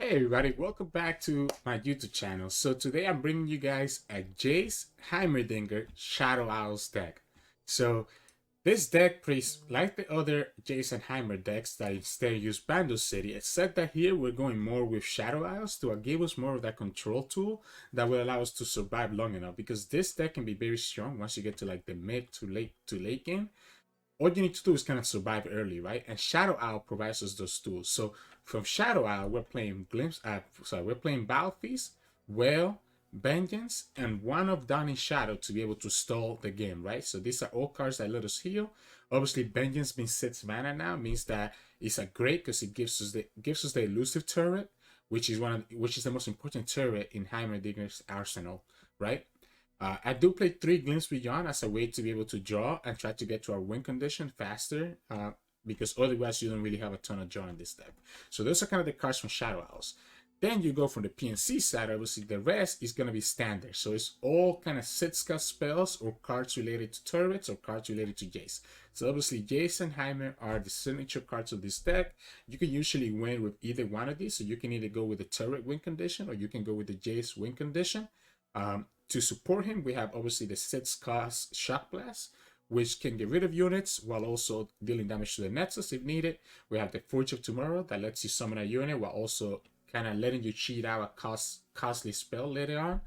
Hey everybody, welcome back to my YouTube channel. So today I'm bringing you guys a Jayce Heimerdinger Shadow Owls deck. So this deck plays like the other Jayce and Heimer decks that instead use Bando City, except that here we're going more with Shadow Owls to give us more of that control tool that will allow us to survive long enough, because this deck can be very strong once you get to like the mid to late game. All you need to do is kind of survive early, right? And Shadow Owl provides us those tools. So from Shadow Owl, we're playing we're playing Battle Feast, Wail, Vengeance, and one of Dawning Shadow to be able to stall the game, right? So these are all cards that let us heal. Obviously, Vengeance being 6 mana now means that it's a great because it gives us the elusive turret, which is the most important turret in Heimerdinger's arsenal, right? I do play 3 Glimpse Beyond as a way to be able to draw and try to get to our win condition faster, because otherwise you don't really have a ton of draw in this deck. So those are kind of the cards from Shadow Owls. Then you go from the PNC side, obviously the rest is going to be standard. So it's all kind of Sitka spells or cards related to turrets or cards related to Jayce. So obviously Jayce and Heimer are the signature cards of this deck. You can usually win with either one of these. So you can either go with the turret win condition or you can go with the Jayce win condition. To support him, we have obviously the 6 cost Shock Blast, which can get rid of units while also dealing damage to the Nexus if needed. We have the Forge of Tomorrow that lets you summon a unit while also kind of letting you cheat out a costly spell later on.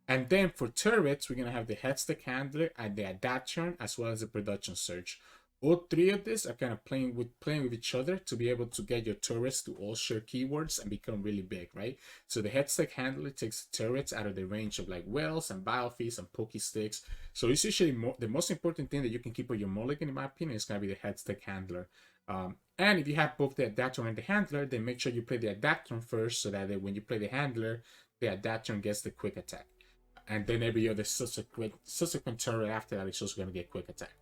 And then for turrets, we're going to have the Headstack Handler and the Adaption, as well as the Production Surge. All 3 of these are kind of playing with each other to be able to get your turrets to all share keywords and become really big, right? So the Headstack Handler takes the turrets out of the range of like Wails and Battle Feast and Pokesticks. So it's usually the most important thing that you can keep on your mulligan, in my opinion, is going to be the Headstack Handler. And if you have both the Adaption and the Handler, then make sure you play the Adaption first, so that when you play the Handler, the Adaption gets the quick attack. And then every other subsequent turret after that is also going to get quick attack.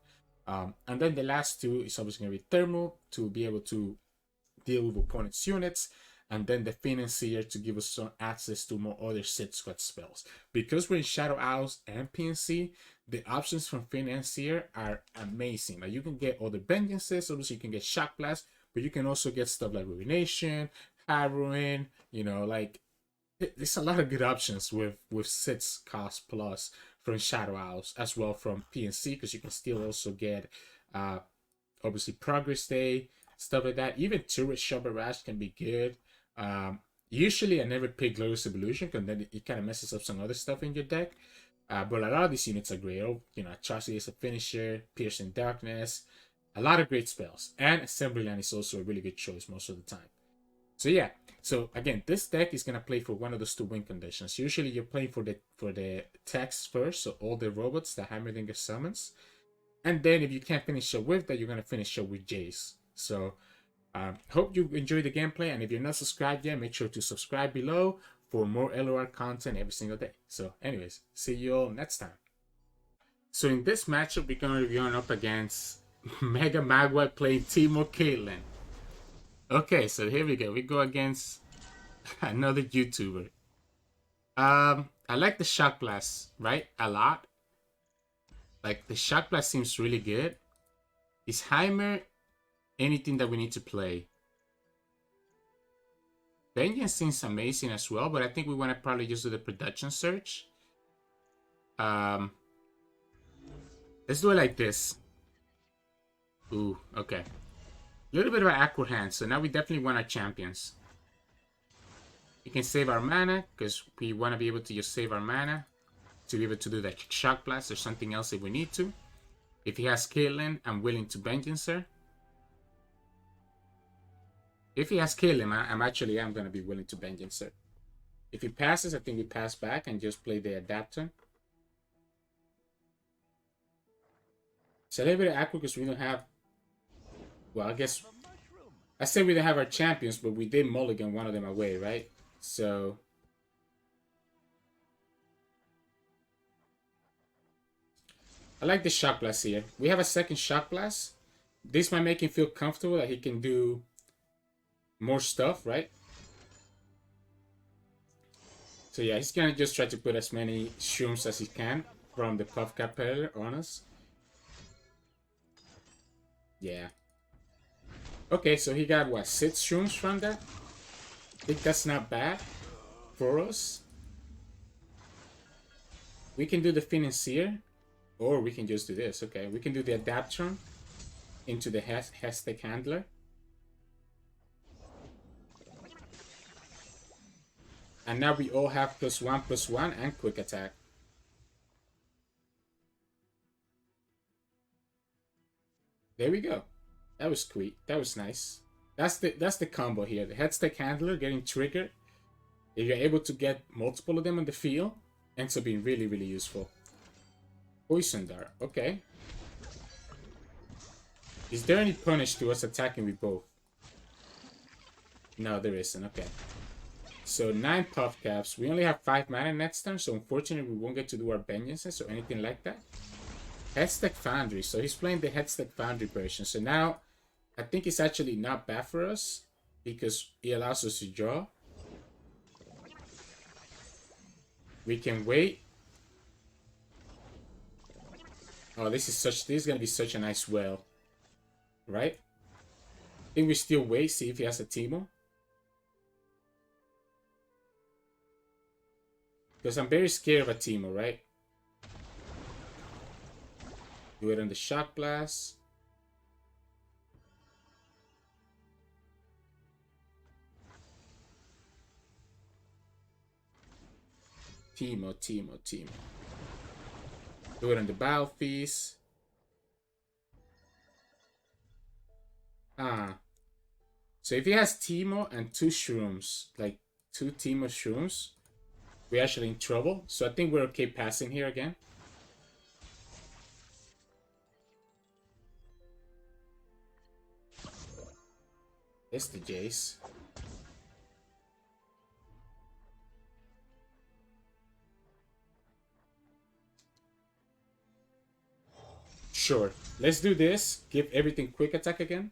And then the last 2 is obviously going to be Thermal to be able to deal with opponent's units, and then the Financier to give us some access to more other Sid Squad spells. Because we're in Shadow Owls and PNC, the options from Financier are amazing. Like you can get other Vengeances, obviously you can get Shock Blast, but you can also get stuff like Ruination, Harrowing, like there's a lot of good options with 6 cost plus from Shadow Owls, as well from PNC, because you can still also get obviously Progress Day, stuff like that. Even Turret Shot Barrage can be good. Usually I never pick Glorious Evolution because then it kind of messes up some other stuff in your deck. But a lot of these units are great. Atrocity is a finisher, Piercing Darkness, a lot of great spells. And Assembly Line is also a really good choice most of the time. So yeah, so again, this deck is gonna play for one of those 2 win conditions. Usually you're playing for the text first, so all the robots that Heimerdinger summons, and then if you can't finish up with that, you're gonna finish up with Jayce. So hope you enjoy the gameplay, and if you're not subscribed yet, make sure to subscribe below for more LOR content every single day. So anyways, see you all next time. So in this matchup, we're gonna be going up against Mega Magwai playing Teemo Caitlyn. Okay, so here we go. We go against another YouTuber. I like the Shock Blast, right? A lot. Like, the Shock Blast seems really good. Is Heimer anything that we need to play? Vengeance seems amazing as well, but I think we want to probably just do the Production Search. Let's do it like this. Ooh, okay. A little bit of an awkward hand, so now we definitely want our champions. We can save our mana, because we want to be able to just save our mana to be able to do that Shock Blast or something else if we need to. If he has Caitlyn, I'm willing to Vengeance her. If he has Caitlyn, I'm going to be willing to Vengeance her. If he passes, I think we pass back and just play the Adapter. It's a little bit awkward because we don't have... Well, I guess I said we didn't have our champions, but we did mulligan one of them away, right? So I like the Shock Blast here. We have a second Shock Blast. This might make him feel comfortable that he can do more stuff, right? So yeah, he's gonna just try to put as many shrooms as he can from the Puff Caterpillar on us. Yeah. Okay, so he got what, 6 shrooms from that? I think that's not bad for us. We can do the Financier, or we can just do this. Okay, we can do the Adaptron into the Hextech Handler. And now we all have +1/+1 and quick attack. There we go. That was sweet. That was nice. That's the combo here. The Hextech Handler getting triggered. If you're able to get multiple of them on the field, ends up being really, really useful. Poison Dart. Okay. Is there any punish to us attacking with both? No, there isn't. Okay. So 9 Puff Caps. We only have 5 mana next turn, so unfortunately we won't get to do our vengeances or anything like that. Hextech Foundry. So he's playing the Hextech Foundry version. So now I think it's actually not bad for us because it allows us to draw. We can wait. Oh, this is gonna be such a nice whale. Right? I think we still wait, see if he has a Teemo. Because I'm very scared of a Teemo, right? Do it on the Shock Blast. Teemo. Do it on the Battle Feast. So if he has Teemo and 2 Shrooms, like 2 Teemo Shrooms, we're actually in trouble. So I think we're okay passing here again. It's the Jayce. Sure. Let's do this. Give everything quick attack again.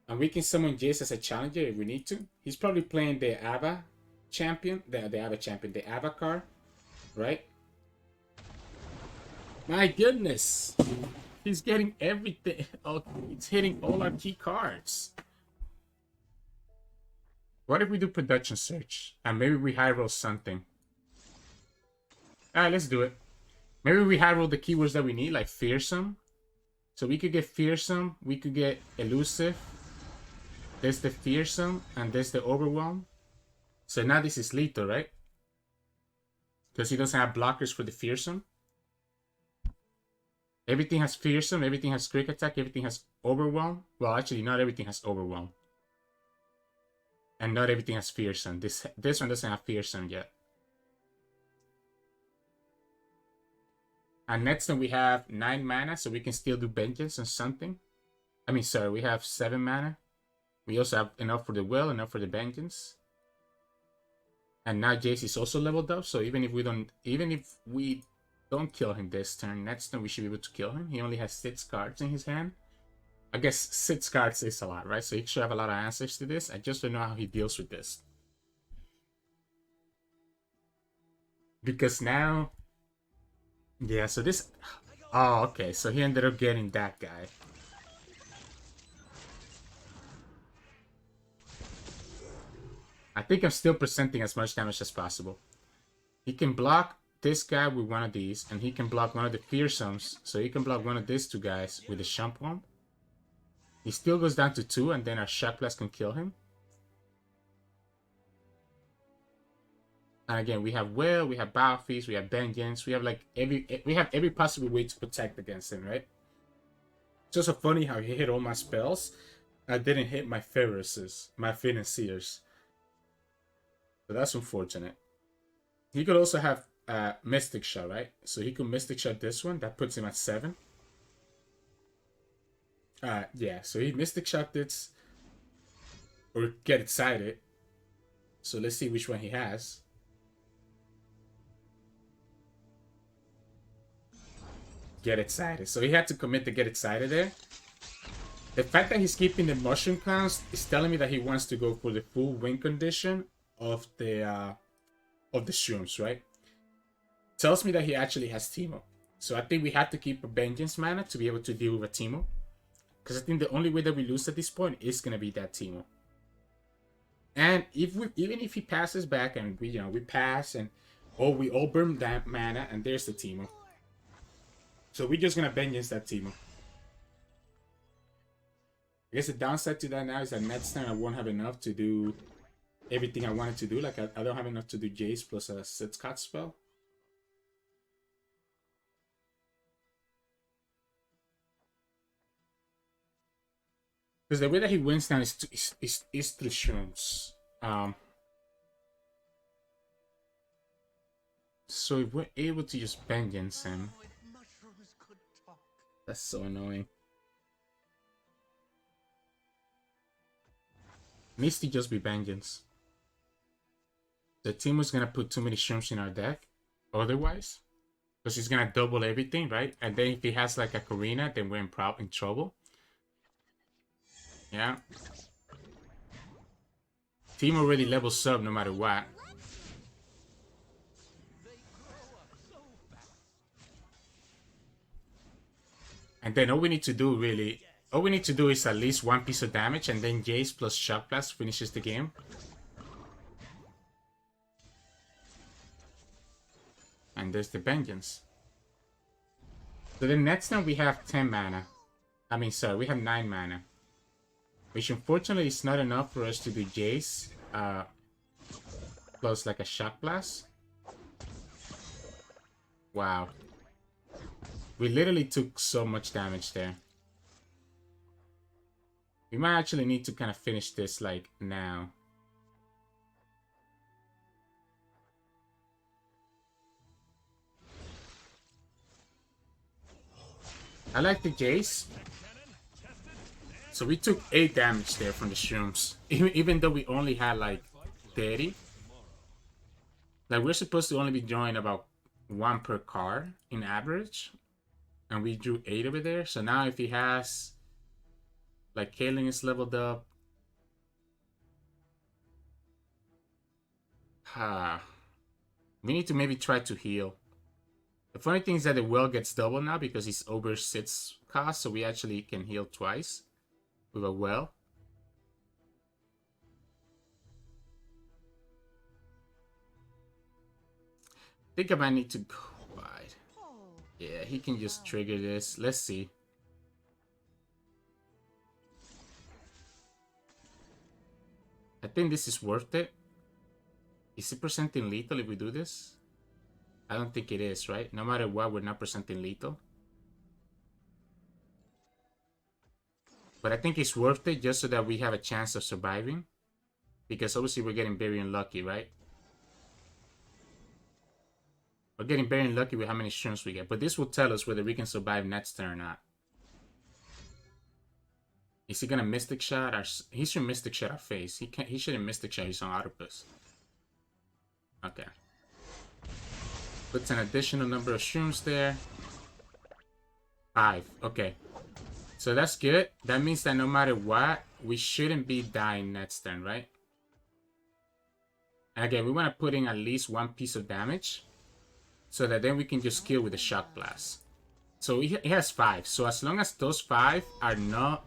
And we can summon Jayce as a challenger if we need to. He's probably playing the Ava champion. The Ava card. Right? My goodness. He's getting everything. Oh, it's hitting all our key cards. What if we do production search? And maybe we high roll something. Alright, let's do it. Maybe we high roll the keywords that we need, like Fearsome. So we could get Fearsome, we could get Elusive. There's the Fearsome, and there's the Overwhelm. So now this is lethal, right? Because he doesn't have blockers for the Fearsome. Everything has Fearsome, everything has Quick Attack, everything has Overwhelm. Well, actually, not everything has Overwhelm. And not everything has Fearsome. This one doesn't have Fearsome yet. And next one we have 9 mana, so we can still do Vengeance on something. I mean, sorry, we have 7 mana. We also have enough for the Will, enough for the Vengeance. And now Jayce is also leveled up, so even if we don't kill him this turn, next turn we should be able to kill him. He only has 6 cards in his hand. I guess 6 cards is a lot, right? So he should have a lot of answers to this. I just don't know how he deals with this. Because now... Yeah, so this... Oh, okay. So he ended up getting that guy. I think I'm still presenting as much damage as possible. He can block this guy with one of these, and he can block one of the Fearsomes. So he can block one of these 2 guys with the Shump Womp. He still goes down to 2, and then our Shock Blast can kill him. And again, we have Will, we have Battle Feast, we have Vengeance, we have like every possible way to protect against him, right? It's just so funny how he hit all my spells. I didn't hit my Ferruses, my Financiers. So that's unfortunate. He could also have Mystic Shot, right? So he could Mystic Shot this one. That puts him at 7. Yeah, so he Mystic Shot this. Or Get Excited. So let's see which one he has. Get Excited. So he had to commit to Get Excited there. The fact that he's keeping the Mushroom Clowns is telling me that he wants to go for the full win condition of the Shrooms, right? Tells me that he actually has Teemo. So I think we have to keep a Vengeance mana to be able to deal with a Teemo. Because I think the only way that we lose at this point is going to be that Teemo. And if we, even if he passes back and we, we pass and we all burn that mana, and there's the Teemo. So we're just gonna vengeance that Teemo. I guess the downside to that now is that next time I won't have enough to do everything I wanted to do. Like I don't have enough to do Jayce plus a Sitzcat spell. Because the way that he wins now is through shrooms. So if we're able to just vengeance him, that's so annoying. Needs to just be vengeance. The team was gonna put too many shrooms in our deck, otherwise, because he's gonna double everything, right? And then if he has like a Karina, then we're in trouble. Yeah. Team already levels up no matter what. And then all we need to do really, all we need to do is at least one piece of damage, and then Jayce plus Shock Blast finishes the game. And there's the vengeance. So then next time we have 10 mana. I mean, sorry, we have 9 mana. Which unfortunately is not enough for us to do Jayce plus like a Shock Blast. Wow. We literally took so much damage there. We might actually need to kind of finish this like now. I like the Jayce. So we took 8 damage there from the shrooms. Even though we only had like 30. Like we're supposed to only be drawing about 1 per card in average. And we drew 8 over there. So now if he has... Like Caitlyn is leveled up. We need to maybe try to heal. The funny thing is that the well gets double now because he's over 6 cost. So we actually can heal twice with a well. I think I might need to go wide. Yeah, he can just trigger this. Let's see. I think this is worth it. Is it presenting lethal if we do this? I don't think it is, right? No matter what, we're not presenting lethal. But I think it's worth it just so that we have a chance of surviving. Because obviously we're getting very unlucky, right? We're getting very unlucky with how many shrooms we get. But this will tell us whether we can survive next turn or not. Is he gonna Mystic Shot? He should Mystic Shot our face. He shouldn't Mystic Shot his own Octopus. Okay. Puts an additional number of shrooms there. 5. Okay. So that's good. That means that no matter what, we shouldn't be dying next turn, right? Again, we want to put in at least 1 piece of damage. So that then we can just kill with the Shock Blast. So he has 5. So as long as those 5 are not...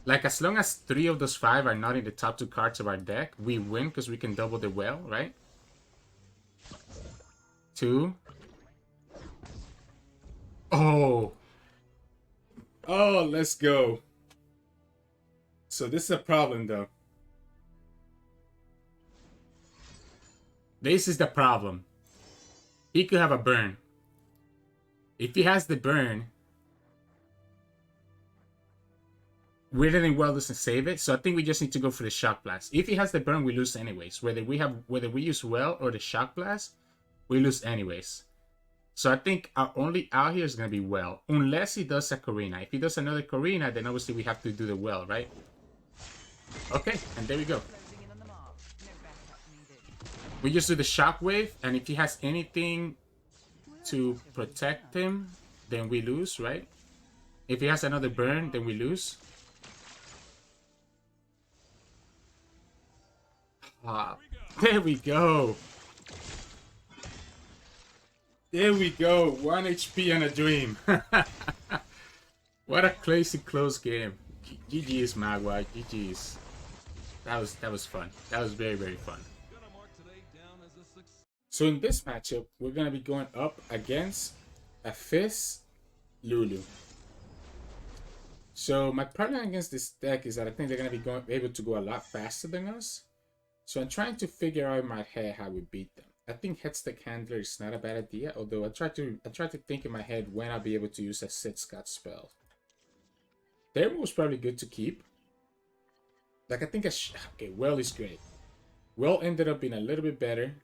Like, as long as 3 of those 5 are not in the top 2 cards of our deck, we win because we can double the well, right? 2. Oh! Oh, let's go. So this is a problem, though. This is the problem. He could have a burn. If he has the burn... We're letting Welders and save it, so I think we just need to go for the Shock Blast. If he has the burn, we lose anyways. Whether we use Well or the Shock Blast, we lose anyways. So I think our only out here is gonna be Well, unless he does a Karina. If he does another Karina, then obviously we have to do the Well, right? Okay, and there we go. We just do the Shockwave, and if he has anything to protect him, then we lose, right? If he has another burn, then we lose. Ah, there we go. There we go. 1 HP and a dream. What a crazy close game. GG's, Magua. GG's. That was fun. That was very, very fun. So in this matchup, we're gonna be going up against a Fizz Lulu. So my problem against this deck is that I think they're gonna be able to go a lot faster than us. So I'm trying to figure out in my head how we beat them. I think Headstick Handler is not a bad idea, although I try to think in my head when I'll be able to use a Sid Scott spell. Thermal was probably good to keep. Like I think okay, Well is great. Well ended up being a little bit better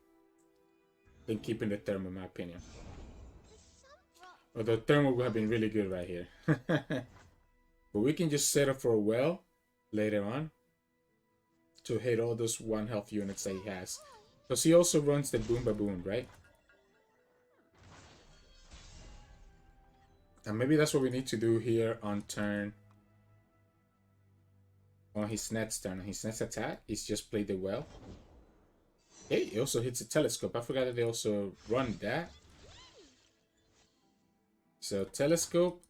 than keeping the Thermal, in my opinion. Although Thermal would have been really good right here. But we can just set up for a Well later on to hit all those 1 health units that he has. Because he also runs the Boom Baboon, right? And maybe that's what we need to do here on turn. On his next turn. On his next attack is just play the Well. Hey, he also hits a Telescope. I forgot that they also run that. So Telescope.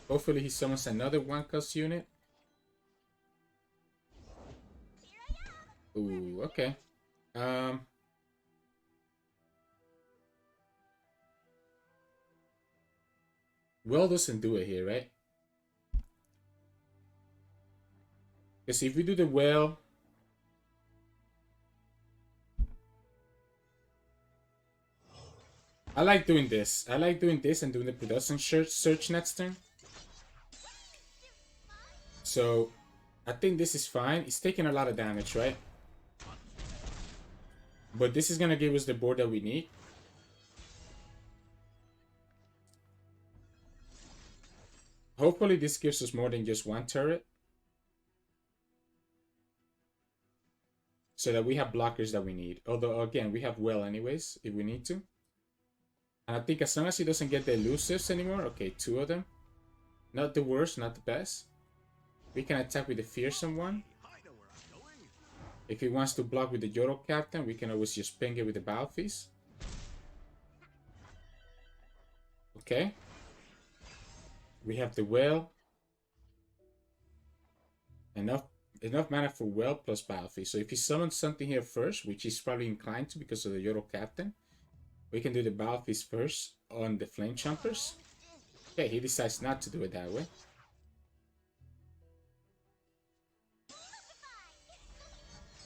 Hopefully he summons another 1-cost unit. Ooh, okay. Well doesn't do it here, right? Because if we do the Well, I like doing this. I like doing this and doing the production search next turn. So I think this is fine. It's taking a lot of damage, right? But this is gonna give us the board that we need. Hopefully this gives us more than just 1 turret. So that we have blockers that we need. Although, again, we have Well anyways, if we need to. And I think as long as he doesn't get the elusives anymore, okay, 2 of them. Not the worst, not the best. We can attack with the fearsome one. If he wants to block with the Yordle Captain, we can always just ping it with the Battle Feast. Okay. We have the Well. Enough mana for Well plus Battle Feast. So if he summons something here first, which he's probably inclined to because of the Yordle Captain, we can do the Battle Feast first on the Flame Chompers. Okay, he decides not to do it that way.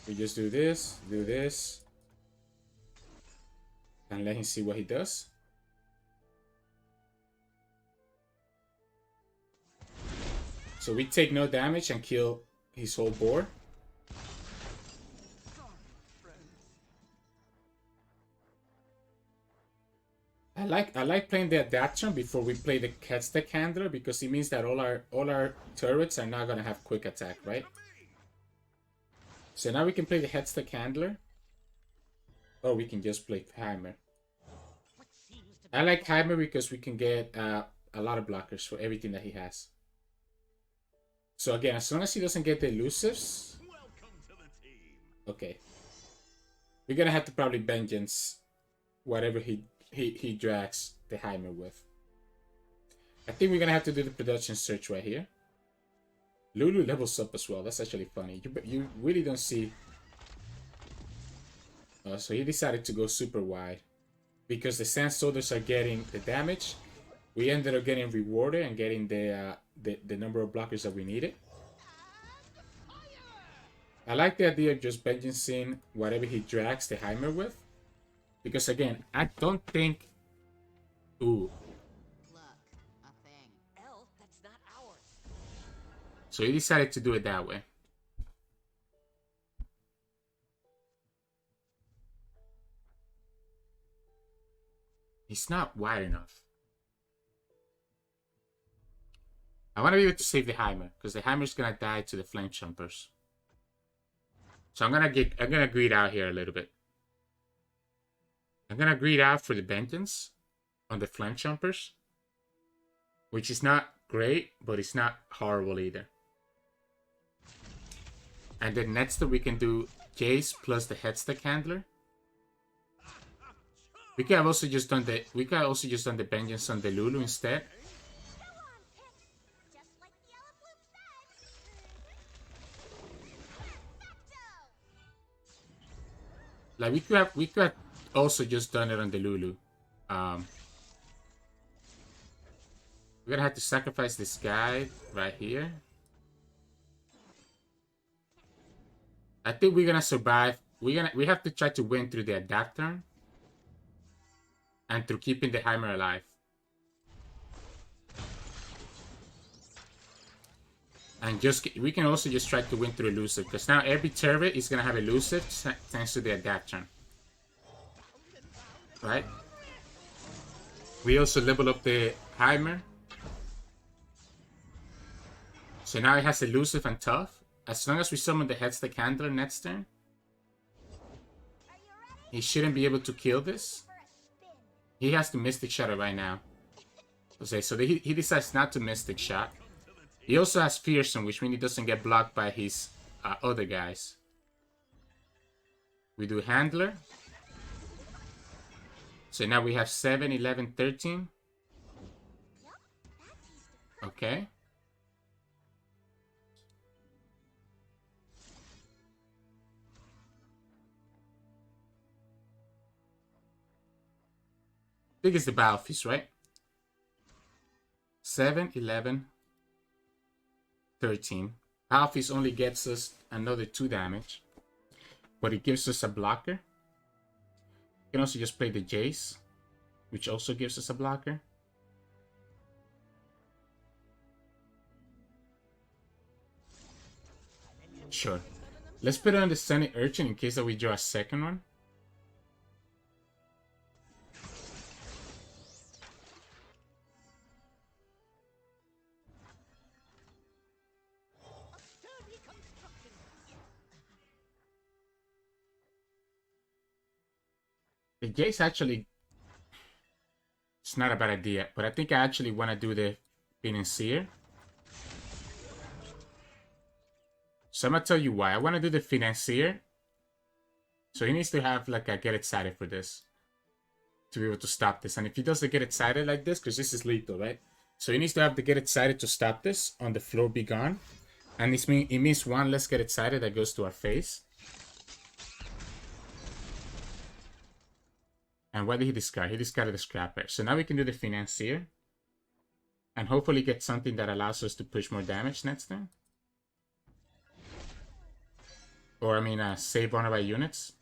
We just do this, and let him see what he does. So we take no damage and kill his whole board. I like playing the adaptation before we play the Headstick Handler because it means that all our turrets are not gonna have quick attack, right? So now we can play the Headstick Handler. Or we can just play Heimer. I like Heimer because we can get a lot of blockers for everything that he has. So again, as long as he doesn't get the elusives... Okay. We're gonna have to probably Vengeance whatever he drags the Heimer with. I think we're gonna have to do the production search right here. Lulu levels up as well. That's actually funny. You really don't see... so he decided to go super wide. Because the Sand Soldiers are getting the damage. We ended up getting rewarded and getting the number of blockers that we needed. I like the idea of just vengeancing whatever he drags the Heimer with. Because again, I don't think... Ooh. So he decided to do it that way. He's not wide enough. I want to be able to save the Heimer, because the Heimer's gonna die to the Flame Chompers. So I'm gonna greed out here a little bit. I'm gonna greed out for the Vengeance on the Flame Chompers, which is not great, but it's not horrible either. And then next we can do Jayce plus the Headstick Handler. We could have also just done the Vengeance on the Lulu instead. Like we could have also just done it on the Lulu. We're gonna have to sacrifice this guy right here. I think we're gonna survive. We have to try to win through the adapt turn and through keeping the Heimer alive. And we can also just try to win through elusive, because now every turret is gonna have elusive thanks to the adapt turn. Right? We also level up the Heimer. So now it has elusive and tough. As long as we summon the Headstack Handler next turn, he shouldn't be able to kill this. He has to Mystic Shot it right now. Okay, so he decides not to Mystic Shot. He also has Fearsome, which means he doesn't get blocked by his other guys. We do Handler. So now we have 7, 11, 13. Okay. I think it's the Battle Feast, right? 7, 11, 13. Battle Feast only gets us another 2 damage. But it gives us a blocker. You can also just play the Jayce, which also gives us a blocker. Sure. Let's put it on the Sunny Urchin in case that we draw a second one. The Jayce actually, it's not a bad idea, but I think I actually want to do the Financier. So I'm going to tell you why. I want to do the Financier. So he needs to have like a get excited for this to be able to stop this. And if he doesn't get excited like this, because this is lethal, right? So he needs to have to get excited to stop this on the floor be gone. And it means one less get excited that goes to our face. And what did he discard? He discarded the Scrapper. So now we can do the Financier. And hopefully get something that allows us to push more damage next turn. Or, I mean, save one of our units.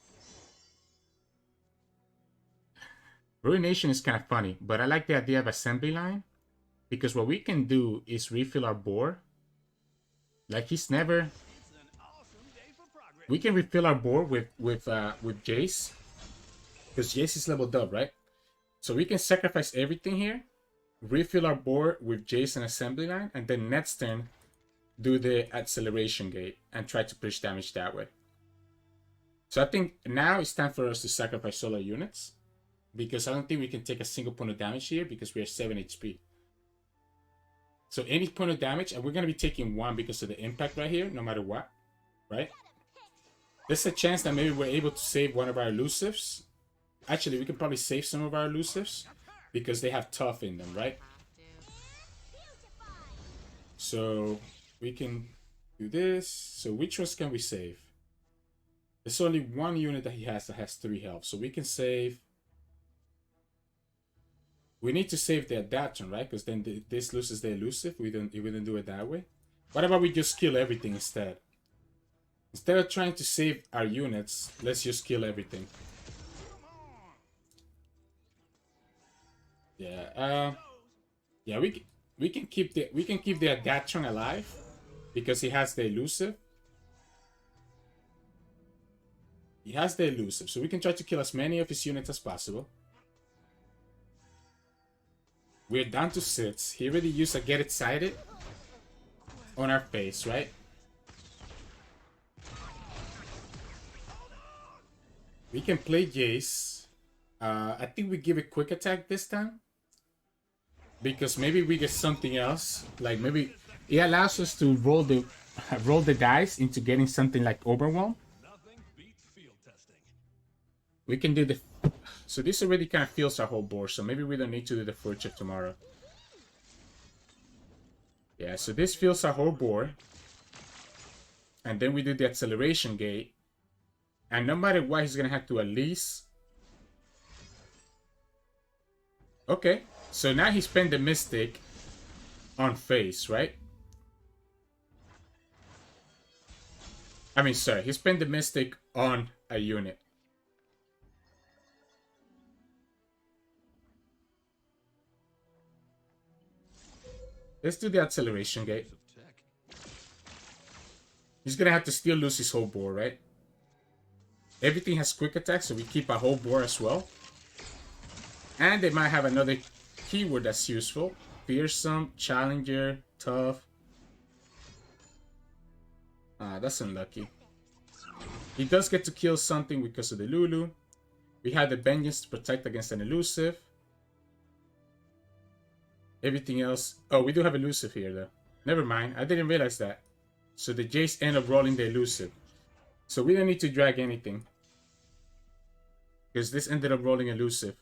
Ruination is kind of funny, but I like the idea of Assembly Line. Because what we can do is refill our board. Like, he's never... We can refill our board with Jayce. Because Jayce is leveled up, right? So we can sacrifice everything here. Refill our board with Jayce and Assembly Line. And then next turn, do the Acceleration Gate. And try to push damage that way. So I think now it's time for us to sacrifice all our units. Because I don't think we can take a single point of damage here. Because we are 7 HP. So any point of damage. And we're going to be taking 1 because of the impact right here. No matter what. Right? There's a chance that maybe we're able to save one of our elusives. Actually, we can probably save some of our elusives because they have tough in them, right? So we can do this. So which ones can we save? There's only one unit that he has that has 3 health. So we can save... We need to save the adaptation, right? Because then this loses the elusive. We don't do it that way. What about we just kill everything instead? Instead of trying to save our units, let's just kill everything. Yeah, yeah, we can keep the adaptation alive because he has the elusive. He has the elusive, so we can try to kill as many of his units as possible. We're down to 6. He already used a get excited on our face, right? We can play Jayce. I think we give a quick attack this time. Because maybe we get something else. Like maybe it allows us to roll the dice into getting something like Overwhelm. We can do the... So this already kind of fills our whole board. So maybe we don't need to do the Forge of Tomorrow. Yeah, so this fills our whole board. And then we do the Acceleration Gate. And no matter what, he's gonna have to at least... Okay, so now he spent the Mystic on Fizz, right? I mean, sorry, he spent the Mystic on a unit. Let's do the acceleration gate. He's gonna have to still lose his whole board, right? Everything has quick attack, so we keep a whole board as well. And they might have another keyword that's useful. Fearsome, Challenger, Tough. Ah, that's unlucky. He does get to kill something because of the Lulu. We have the Vengeance to protect against an elusive. Everything else... Oh, we do have elusive here, though. Never mind, I didn't realize that. So the Jayce end up rolling the elusive. So we don't need to drag anything. Because this ended up rolling elusive.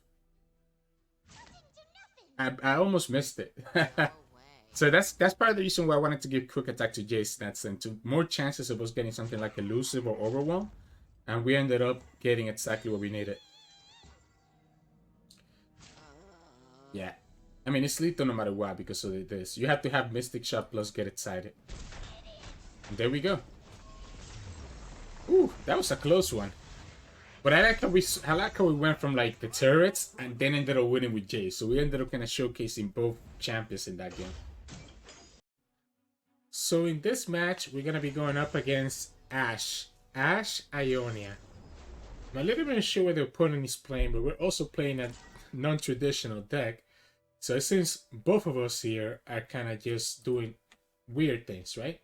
I almost missed it. So that's part of the reason why I wanted to give quick attack to Jayce. That's into more chances of us getting something like elusive or overwhelm. And we ended up getting exactly what we needed. Yeah. I mean, it's lethal no matter what because of this. You have to have Mystic Shot plus get excited. And there we go. Ooh, that was a close one. But I like how we went from like the turrets and then ended up winning with Jayce. So we ended up kind of showcasing both champions in that game. So in this match, we're gonna be going up against Ashe Ionia. I'm a little bit unsure what the opponent is playing, but we're also playing a non-traditional deck. So it seems both of us here are kind of just doing weird things, right?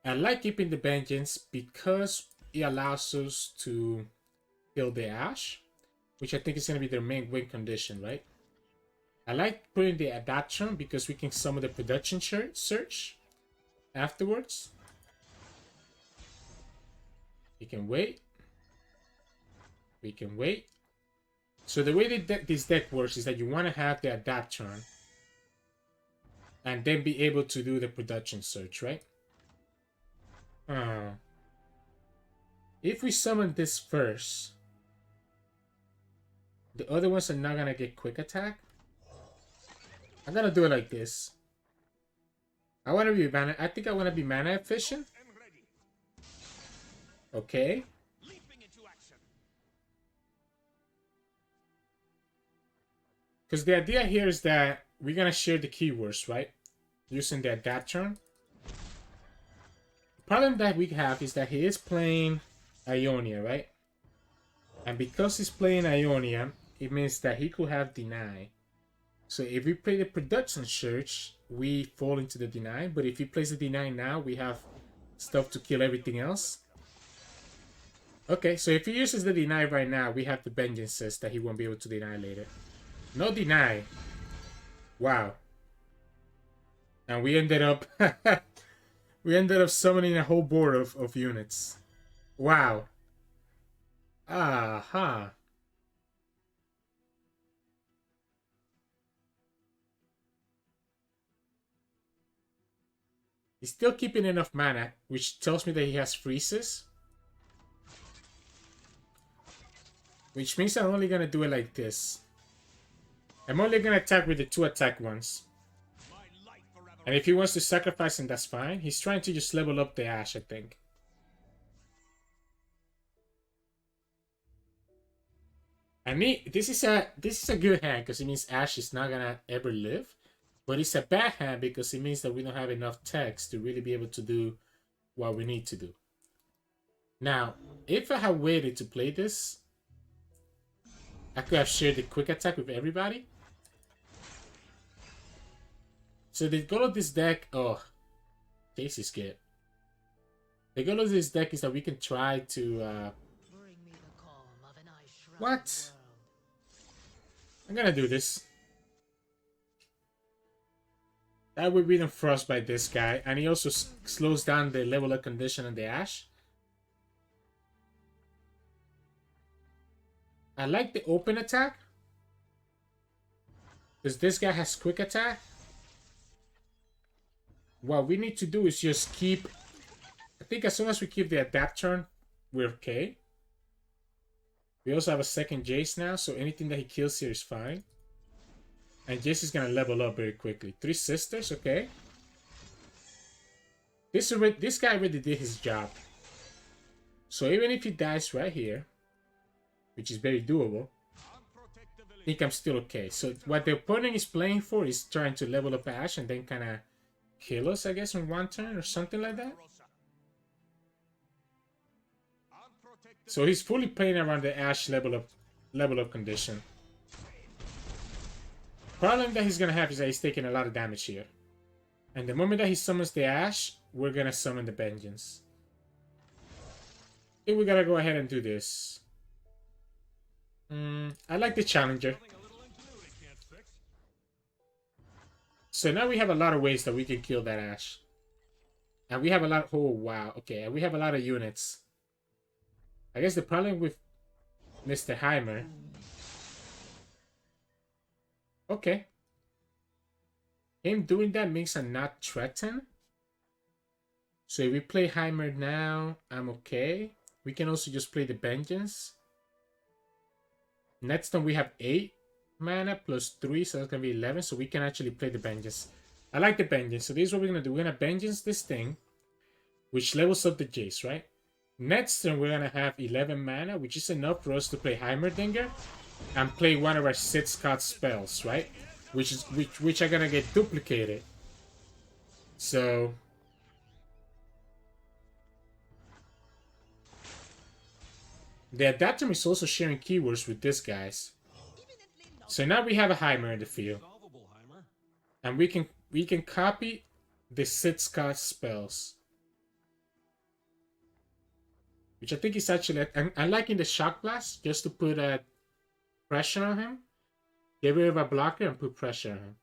I like keeping the Vengeance because it allows us to kill the Ashe, which I think is going to be their main win condition, right? I like putting the Akshan because we can summon the production search afterwards. We can wait. We can wait. So the way that this deck works is that you want to have the Akshan and then be able to do the production search, right? If we summon this first, the other ones are not gonna get quick attack. I'm gonna do it like this. I want to be mana. I think I want to be mana efficient. Okay. Because the idea here is that we're gonna share the keywords, right? Using the adapt turn. The problem that we have is that he is playing Ionia, right? And because he's playing Ionia, it means that he could have deny. So if we play the production search, we fall into the deny. But if he plays the deny now, we have stuff to kill everything else. Okay, so if he uses the deny right now, we have the vengeances that he won't be able to deny later. No deny. Wow. And we ended up summoning a whole board of units. Wow. Aha. He's still keeping enough mana, which tells me that he has freezes. Which means I'm only gonna do it like this. I'm only gonna attack with the 2 attack ones. And if he wants to sacrifice him, that's fine. He's trying to just level up the Ashe, I think. I mean, this is a good hand because it means Ashe is not gonna ever live. But it's a bad hand because it means that we don't have enough text to really be able to do what we need to do. Now, if I had waited to play this, I could have shared the quick attack with everybody. So the goal of this deck... Oh, Jayce is scared. The goal of this deck is that we can try to... What? I'm gonna do this. That way we don't frostbite this guy. And he also slows down the level of condition on the Ashe. I like the open attack. Because this guy has quick attack. What we need to do is just keep... I think as soon as we keep the adapt turn, we're okay. We also have a second Jayce now, so anything that he kills here is fine. And Jayce is gonna level up very quickly. 3 sisters, okay. This guy already did his job. So even if he dies right here, which is very doable, I think I'm still okay. So what the opponent is playing for is trying to level up Ashe and then kind of kill us, I guess, in one turn or something like that. So he's fully playing around the Ashe level up condition. Problem that he's gonna have is that he's taking a lot of damage here. And the moment that he summons the Ashe, we're gonna summon the Vengeance. I think we gotta go ahead and do this. I like the Challenger. So now we have a lot of ways that we can kill that Ashe. And we have a lot... Oh, wow. Okay, we have a lot of units. I guess the problem with Mr. Heimer... Okay. Him doing that makes him not threaten. So if we play Heimer now, I'm okay. We can also just play the Vengeance. Next time we have 8 mana plus 3, so that's going to be 11. So we can actually play the Vengeance. I like the Vengeance. So this is what we're going to do. We're going to Vengeance this thing, which levels up the Jayce, right? Next turn, we're going to have 11 mana, which is enough for us to play Heimerdinger and play one of our 6 card spells, right? Which are going to get duplicated. So... the Adapter is also sharing keywords with these guys. So now we have a Heimer in the field. And we can copy the 6 card spells. Which I think is actually... I'm liking the Shock Blast just to put pressure on him. Get rid of a blocker and put pressure on him.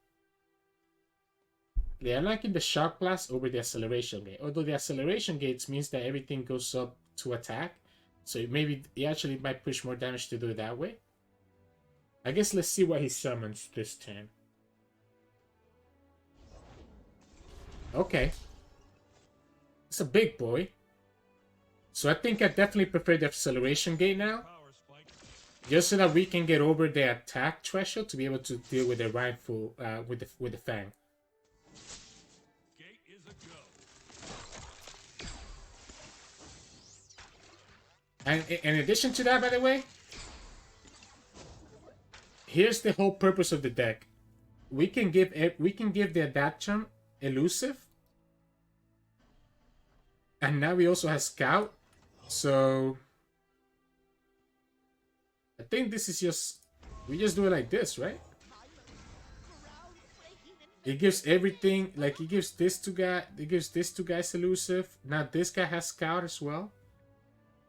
Yeah, I'm liking the Shock Blast over the Acceleration Gate. Although the Acceleration Gates means that everything goes up to attack. So maybe he actually might push more damage to do it that way. I guess let's see what he summons this turn. Okay. It's a big boy. So I think I definitely prefer the Acceleration Gate now. Just so that we can get over the attack threshold to be able to deal with the rifle, with the Fang. And in addition to that, by the way, here's the whole purpose of the deck. We can give the Adaption Elusive, and now we also have Scout. So I think this is we just do it like this, right? It gives everything, like it gives this two guys elusive. Now this guy has Scout as well.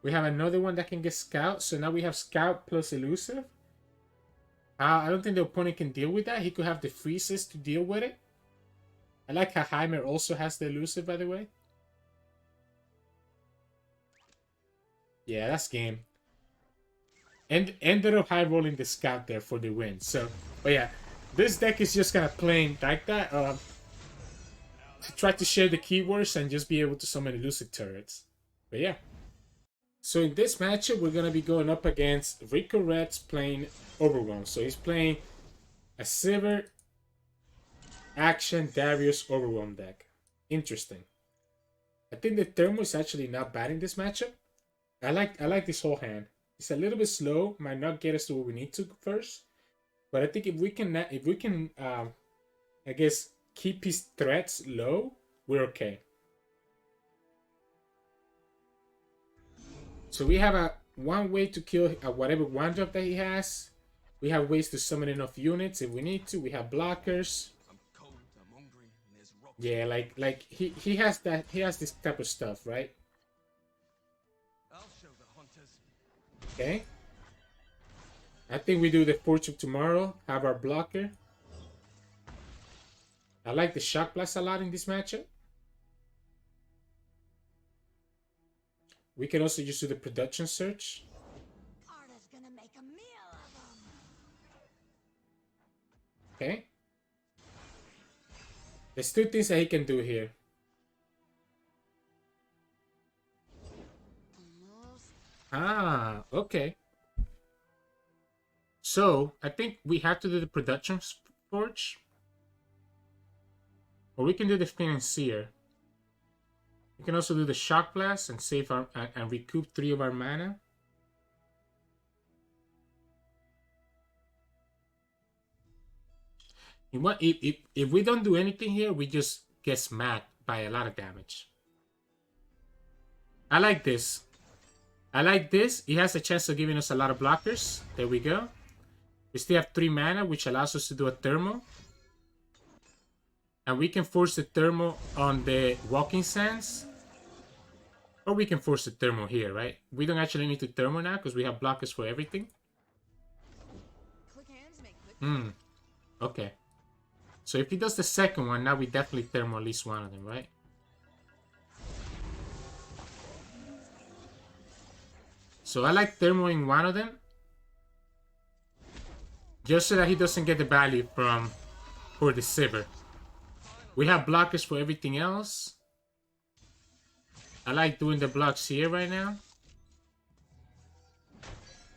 We have another one that can get Scout. So now we have Scout plus Elusive. I don't think the opponent can deal with that. He could have the freezes to deal with it. I like how Heimer also has the Elusive, by the way. Yeah, that's game. And ended up high rolling the Scout there for the win. So, but yeah, this deck is just kind of playing like that. To try to share the keywords and just be able to summon Elusive turrets. But yeah. So in this matchup, we're going to be going up against Rico Red's playing Overwhelm. So he's playing a Sivir, Akshan, Darius, Overwhelm deck. Interesting. I think the Thermo is actually not bad in this matchup. I like this whole hand. It's a little bit slow. Might not get us to where we need to first. But I think if we can, I guess, keep his threats low, we're okay. So we have one way to kill whatever one drop that he has. We have ways to summon enough units if we need to. We have blockers. Yeah, like he has that. He has this type of stuff, right? Okay. I think we do the Fortune tomorrow. Have our blocker. I like the Shock Blast a lot in this matchup. We can also just do the production search. Gonna make a meal of them. Okay. There's 2 things that he can do here. Ah, okay. So I think we have to do the production forge. Or we can do the financier. We can also do the shock blast and save our and recoup 3 of our mana. If we don't do anything here, we just get smacked by a lot of damage. I like this. I like this. It has a chance of giving us a lot of blockers. There we go. We still have 3 mana, which allows us to do a thermal. And we can force the thermal on the walking sands. Or we can force the thermal here, right? We don't actually need to thermal now because we have blockers for everything. Okay. So if he does the second one, now we definitely thermal at least one of them, right? So I like thermaling one of them. Just so that he doesn't get the value for the Sivir. We have blockers for everything else. I like doing the blocks here right now.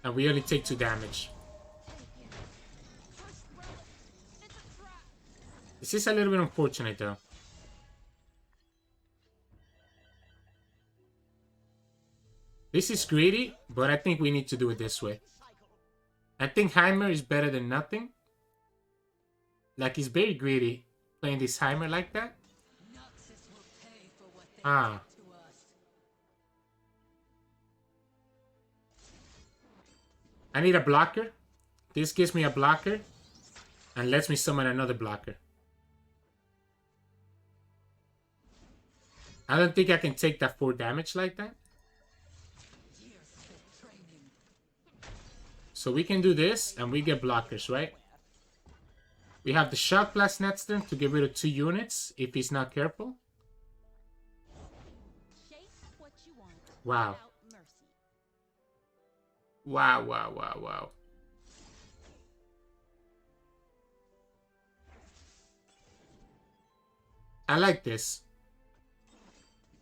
And we only take 2 damage. This is a little bit unfortunate though. This is greedy, but I think we need to do it this way. I think Heimer is better than nothing. Like, he's very greedy playing this Heimer like that. Ah. I need a blocker. This gives me a blocker and lets me summon another blocker. I don't think I can take that 4 damage like that. So we can do this and we get blockers, right? We have the Shock Blast next turn to get rid of 2 units if he's not careful. Wow. Wow, wow, wow, wow. I like this.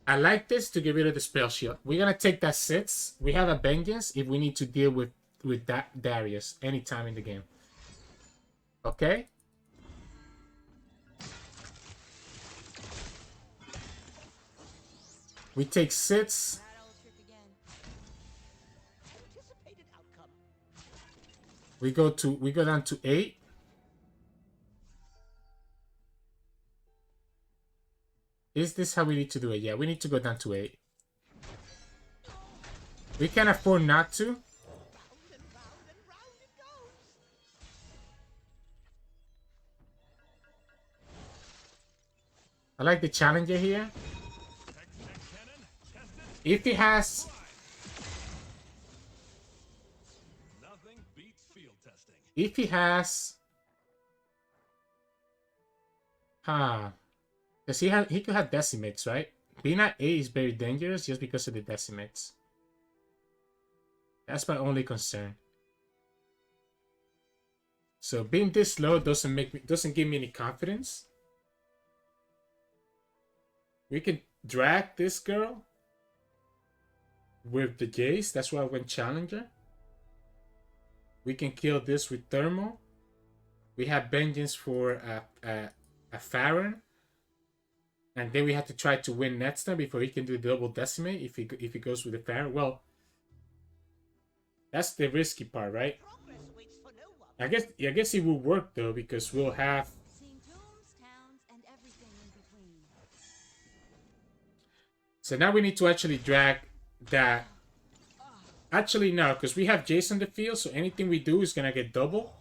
I like this to get rid of the spell shield. We're gonna take that 6. We have a vengeance if we need to deal with that Darius anytime in the game. Okay? We take 6. We go down to 8. Is this how we need to do it? Yeah, we need to go down to 8. We can't afford not to. I like the challenger here. If he has... If he has... Because he could have decimates, right? Being at 8 is very dangerous just because of the decimates. That's my only concern. So being this low doesn't give me any confidence. We can drag this girl with the Jayce. That's why I went challenger. We can kill this with thermal. We have vengeance for a Farron. And then we have to try to win next time before he can do double decimate if he goes with the Farron. Well, that's the risky part, right? I guess it will work though because we'll have. So now we need to actually drag that. Actually, no, because we have Jayce on the field, so anything we do is gonna get double.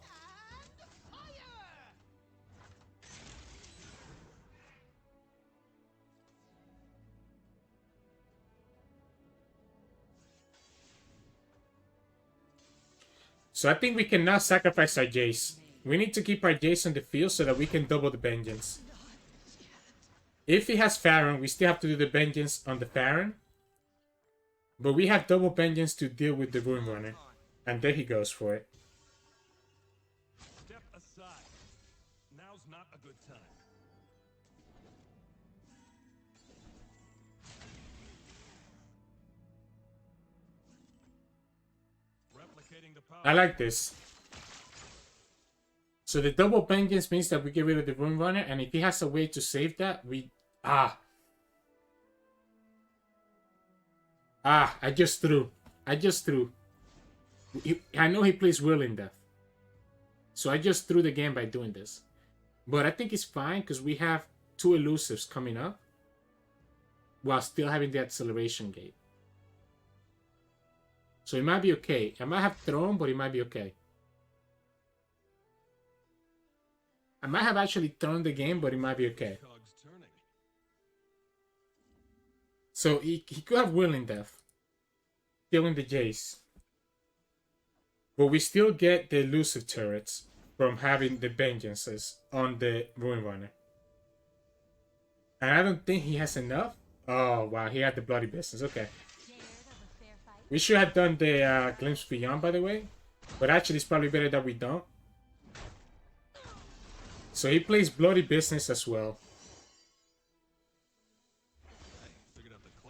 So I think we can now sacrifice our Jayce. We need to keep our Jayce on the field so that we can double the vengeance. If he has Farron, we still have to do the vengeance on the Farron. But we have double vengeance to deal with the Rune Runner. And there he goes for it. Step aside. Now's not a good time. Replicating the power. I like this. So the double vengeance means that we get rid of the Rune Runner, and if he has a way to save that, we... I just threw. I know he plays Will in Death. So I just threw the game by doing this. But I think it's fine because we have 2 elusives coming up while still having the acceleration gate. So it might be okay. I might have thrown, but it might be okay. I might have actually thrown the game, but it might be okay. So he could have Will in Death, killing the Jayce. But we still get the elusive turrets from having the vengeances on the Rune Runner. And I don't think he has enough. Oh, wow, he had the bloody business. Okay. We should have done the Glimpse Beyond, by the way. But actually, it's probably better that we don't. So he plays bloody business as well.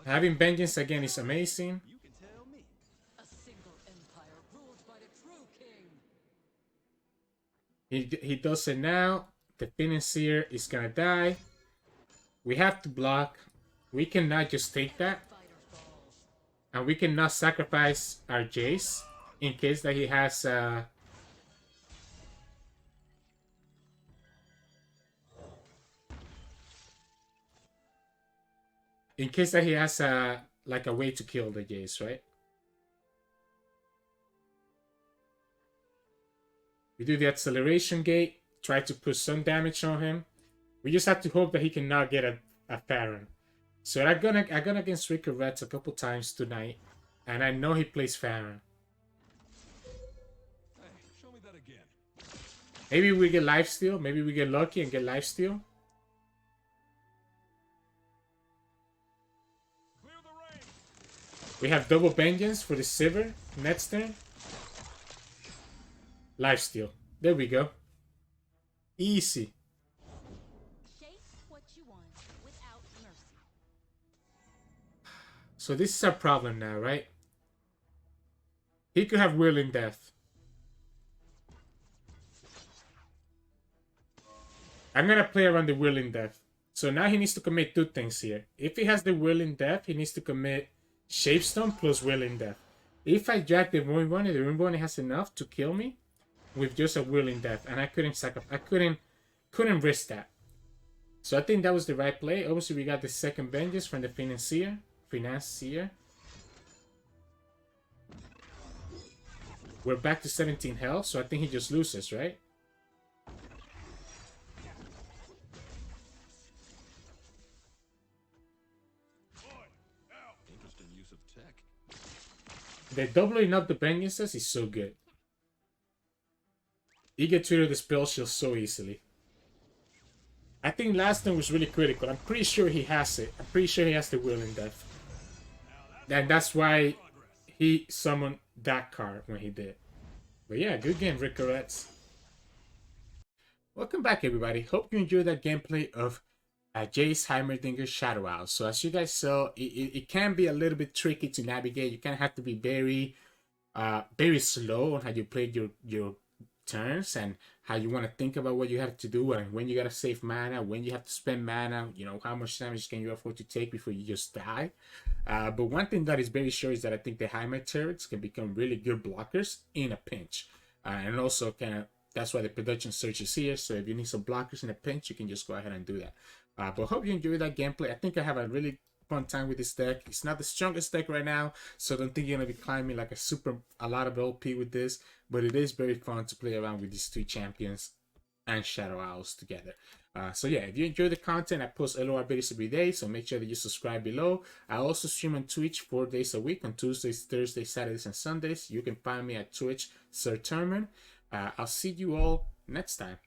Having vengeance again is amazing. He does it now. The Financier is gonna die. We have to block. We cannot just take that. And we cannot sacrifice our Jayce in case that he has like a way to kill the Jayce, right? We do the acceleration gate, try to put some damage on him. We just have to hope that he cannot get a Farron. So I gone against Ricker Reds a couple times tonight, and I know he plays Farron. Hey, show me that again. Maybe we get lifesteal. Maybe we get lucky and get lifesteal. Clear the range. We have double vengeance for the Sivir next turn. Lifesteal. There we go. Easy. So this is our problem now, right? He could have Will in Death. I'm gonna play around the Will in Death. So now he needs to commit 2 things here. If he has the Will in Death, he needs to commit Shapestone plus Will in Death. If I drag the Rune Runner, the Rune Runner has enough to kill me with just a Will in Death, and I couldn't couldn't risk that. So I think that was the right play. Obviously, we got the second vengeance from the Financier. We're back to 17 health, so I think he just loses, right? Interesting use of tech. The doubling up the vengeances is so good. He gets rid of the spell shield so easily. I think last time was really critical. I'm pretty sure he has it. I'm pretty sure he has the Will in Death. And that's why he summoned that card when he did. But yeah, good game, Rickerettes. Welcome back, everybody. Hope you enjoyed that gameplay of Jayce, Heimerdinger, Shadow Isles. So as you guys saw, it can be a little bit tricky to navigate. You kind of have to be very slow on how you play your turns and how you want to think about what you have to do and when you gotta save mana, when you have to spend mana, you know, how much damage can you afford to take before you just die. But one thing that is very sure is that I think the Heimer turrets can become really good blockers in a pinch. And also kind of, that's why the production search is here. So if you need some blockers in a pinch, you can just go ahead and do that. But hope you enjoyed that gameplay. I think I have a really fun time with this deck. It's not the strongest deck right now, so don't think you're gonna be climbing like a lot of OP with this, but it is very fun to play around with these 2 champions and Shadow Isles together. So yeah, if you enjoy the content, I post LOR videos every day, so make sure that you subscribe below. I also stream on Twitch 4 days a week, on Tuesdays, Thursdays, Saturdays, and Sundays. You can find me at Twitch, Sirturmund. I'll see you all next time.